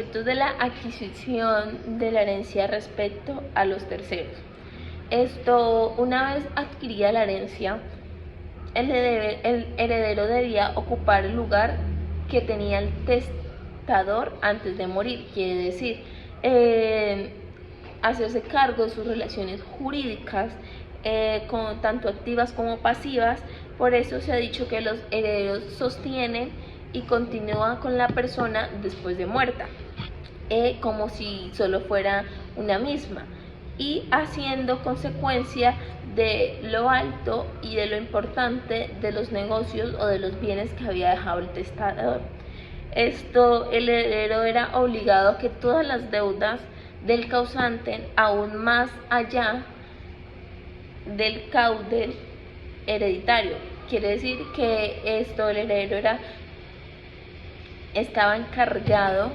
Efectos de la adquisición de la herencia respecto a los terceros. Una vez adquirida la herencia, el heredero debía ocupar el lugar que tenía el testador antes de morir, quiere decir, hacerse cargo de sus relaciones jurídicas, tanto activas como pasivas. Por eso se ha dicho que los herederos sostienen y continúan con la persona después de muerta, como si solo fuera una misma, y haciendo consecuencia de lo alto y de lo importante de los negocios o de los bienes que había dejado el testador. El heredero era obligado a que todas las deudas del causante, aún más allá del caudal hereditario, quiere decir que el heredero estaba encargado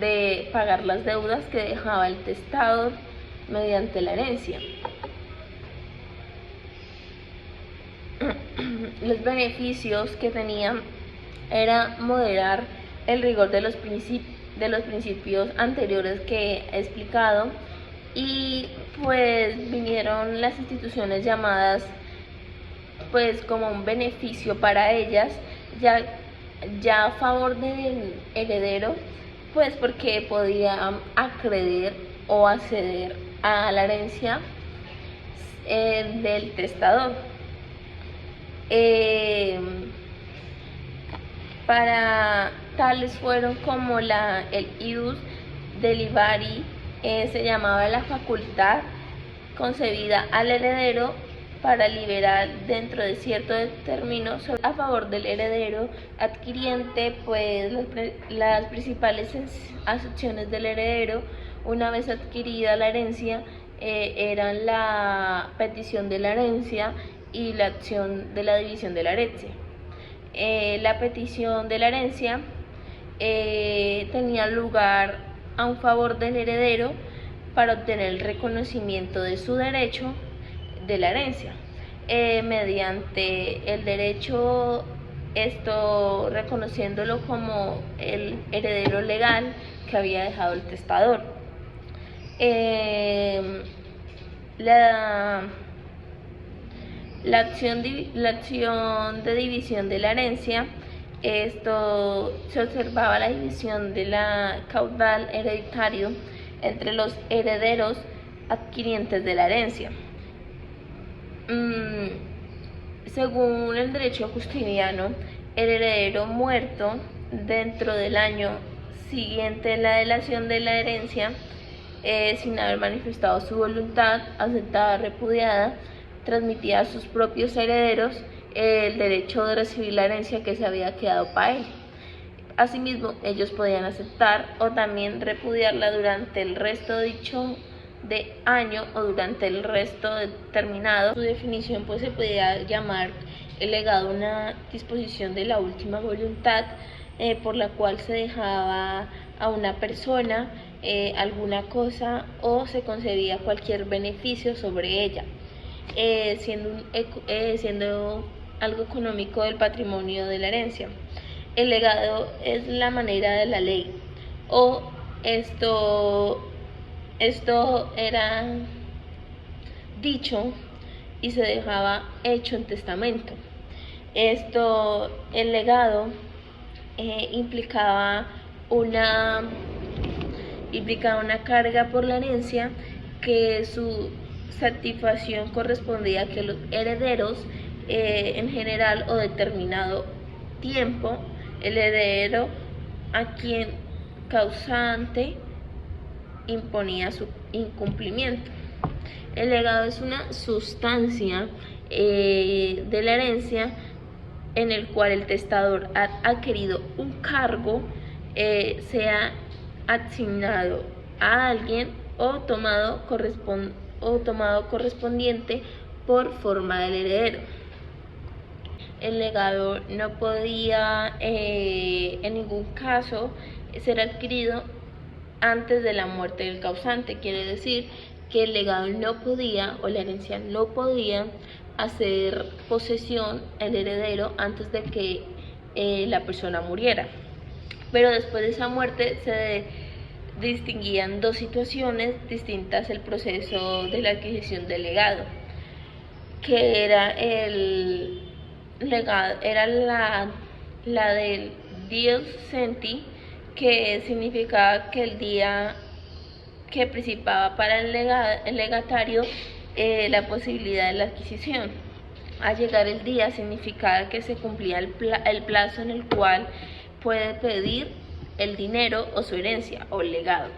de pagar las deudas que dejaba el testador mediante la herencia. Los beneficios que tenían era moderar el rigor de los principios anteriores que he explicado, y pues vinieron las instituciones llamadas pues como un beneficio para ellas, ya a favor del heredero, pues porque podía acreer o acceder a la herencia del testador. Para tales fueron como el ius delivari, se llamaba la facultad concebida al heredero para liberar dentro de cierto término a favor del heredero adquiriente, pues las principales acepciones del heredero una vez adquirida la herencia eran la petición de la herencia y la acción de la división de la herencia. La petición de la herencia tenía lugar a un favor del heredero para obtener el reconocimiento de su derecho de la herencia, mediante el derecho, reconociéndolo como el heredero legal que había dejado el testador. La acción de división de la herencia, se observaba la división de la caudal hereditario entre los herederos adquirientes de la herencia. Según el derecho justiniano, el heredero muerto dentro del año siguiente a la delación de la herencia, sin haber manifestado su voluntad, aceptada o repudiada, transmitía a sus propios herederos el derecho de recibir la herencia que se había quedado para él. Asimismo, ellos podían aceptar o también repudiarla durante el resto dicho de año o durante el resto determinado. Su definición pues se podía llamar el legado, una disposición de la última voluntad, por la cual se dejaba a una persona alguna cosa o se concedía cualquier beneficio sobre ella, siendo algo económico del patrimonio de la herencia. El legado es la manera de la ley, o esto era dicho y se dejaba hecho en testamento. El legado implicaba una carga por la herencia, que su satisfacción correspondía a que los herederos, en general o determinado tiempo, el heredero a quien causante imponía su incumplimiento. El legado es una sustancia de la herencia en el cual el testador ha adquirido un cargo, sea asignado a alguien o tomado correspondiente por forma del heredero. El legado no podía en ningún caso ser adquirido antes de la muerte del causante. Quiere decir que el legado no podía, o la herencia no podía, hacer posesión el heredero antes de que la persona muriera. Pero después de esa muerte distinguían dos situaciones distintas el proceso de la adquisición del legado, que era el legado, era la del Dies Centi, que significaba que el día que principaba para el legatario la posibilidad de la adquisición. Al llegar el día significaba que se cumplía el plazo en el cual puede pedir el dinero o su herencia o legado.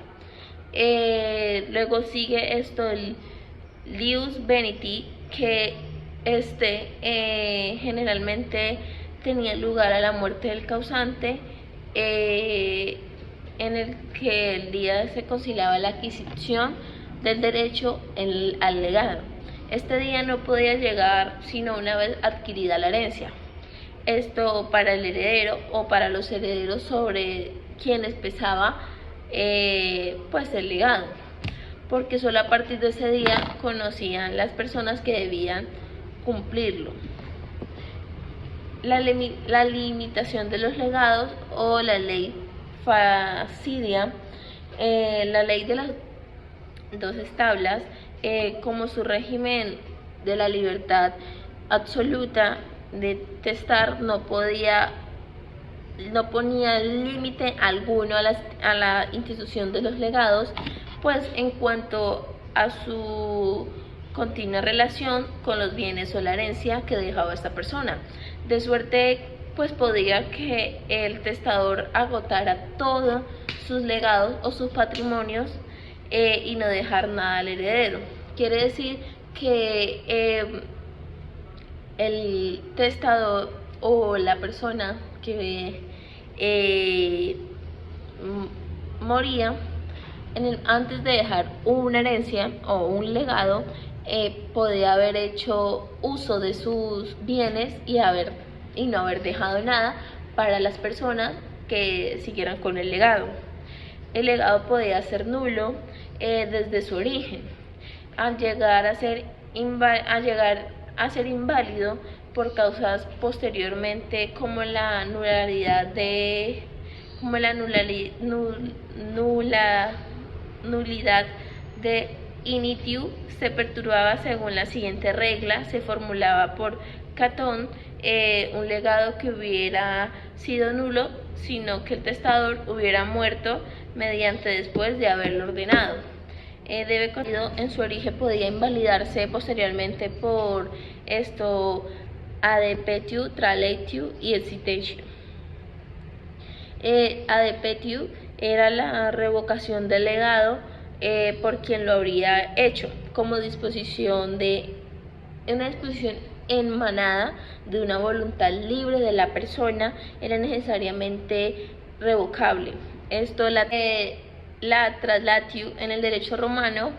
Luego sigue esto el Lius Veniti, que generalmente tenía lugar a la muerte del causante, en el que el día se conciliaba la adquisición del derecho al legado. Este día no podía llegar sino una vez adquirida la herencia. Esto para el heredero o para los herederos sobre quienes pesaba pues el legado, porque solo a partir de ese día conocían las personas que debían cumplirlo. La limitación de los legados o la ley Facidia, la ley de las 12 tablas, como su régimen de la libertad absoluta de testar, no ponía límite alguno a la institución de los legados, pues en cuanto a su continua relación con los bienes o la herencia que dejaba esta persona, de suerte pues podía que el testador agotara todos sus legados o sus patrimonios y no dejar nada al heredero. Quiere decir que el testador o la persona que moría antes de dejar una herencia o un legado, podía haber hecho uso de sus bienes y no haber dejado nada para las personas que siguieran con el legado. El legado podía ser nulo desde su origen, al llegar a ser inválido por causas posteriormente como la nulidad de initio. Se perturbaba según la siguiente regla: se formulaba por Catón un legado que hubiera sido nulo, sino que el testador hubiera muerto mediante después de haberlo ordenado. Debe contenido en su origen podía invalidarse posteriormente por esto ad petio, traletio y excitatio. Ad petio era la revocación del legado por quien lo habría hecho, como disposición emanada de una voluntad libre de la persona, era necesariamente revocable. Esto la traslatio en el derecho romano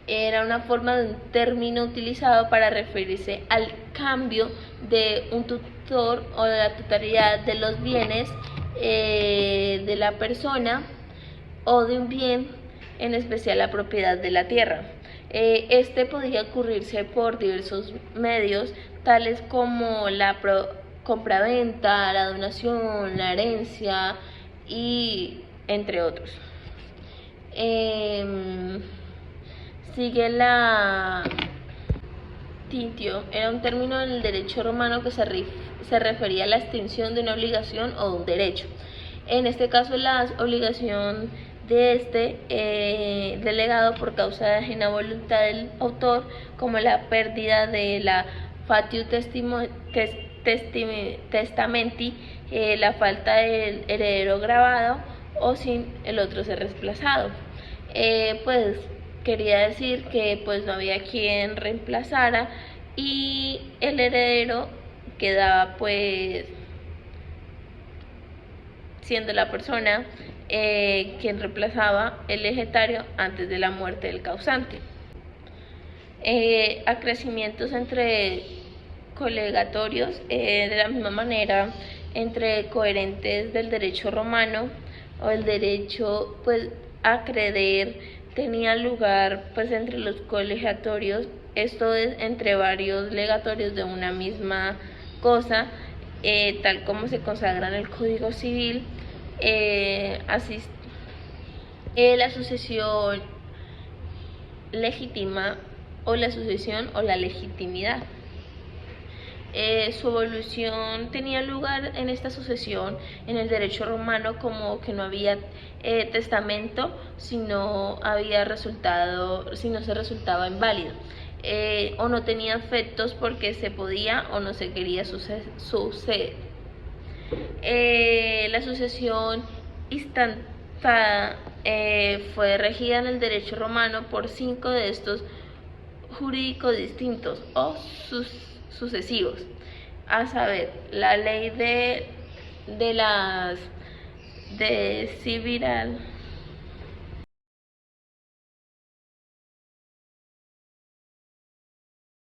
era una forma de un término utilizado para referirse al cambio de un tutor o de la totalidad de los bienes de la persona o de un bien, en especial la propiedad de la tierra. Este podía ocurrirse por diversos medios, tales como la compraventa, la donación, la herencia y entre otros. Sigue la titio, era un término en el derecho romano que se refería a la extinción de una obligación o de un derecho. En este caso, la obligación de delegado por causa de ajena voluntad del autor, como la pérdida de la fatio testamenti, la falta del heredero grabado o sin el otro ser reemplazado. Pues quería decir que pues no había quien reemplazara y el heredero quedaba pues siendo la persona quien reemplazaba el legatario antes de la muerte del causante. Acrecimientos entre colegatorios, de la misma manera entre coherentes del derecho romano o el derecho pues acreder, tenía lugar pues entre los colegatorios, esto es entre varios legatorios de una misma cosa, tal como se consagra en el Código Civil. La sucesión legítima o la sucesión o la legitimidad. Su evolución tenía lugar en esta sucesión en el derecho romano, como que no había testamento si no se resultaba inválido, o no tenía efectos porque se podía o no se quería suceder. La sucesión instantada fue regida en el derecho romano por 5 de estos jurídicos distintos o sucesivos, a saber, la ley de las de Civiral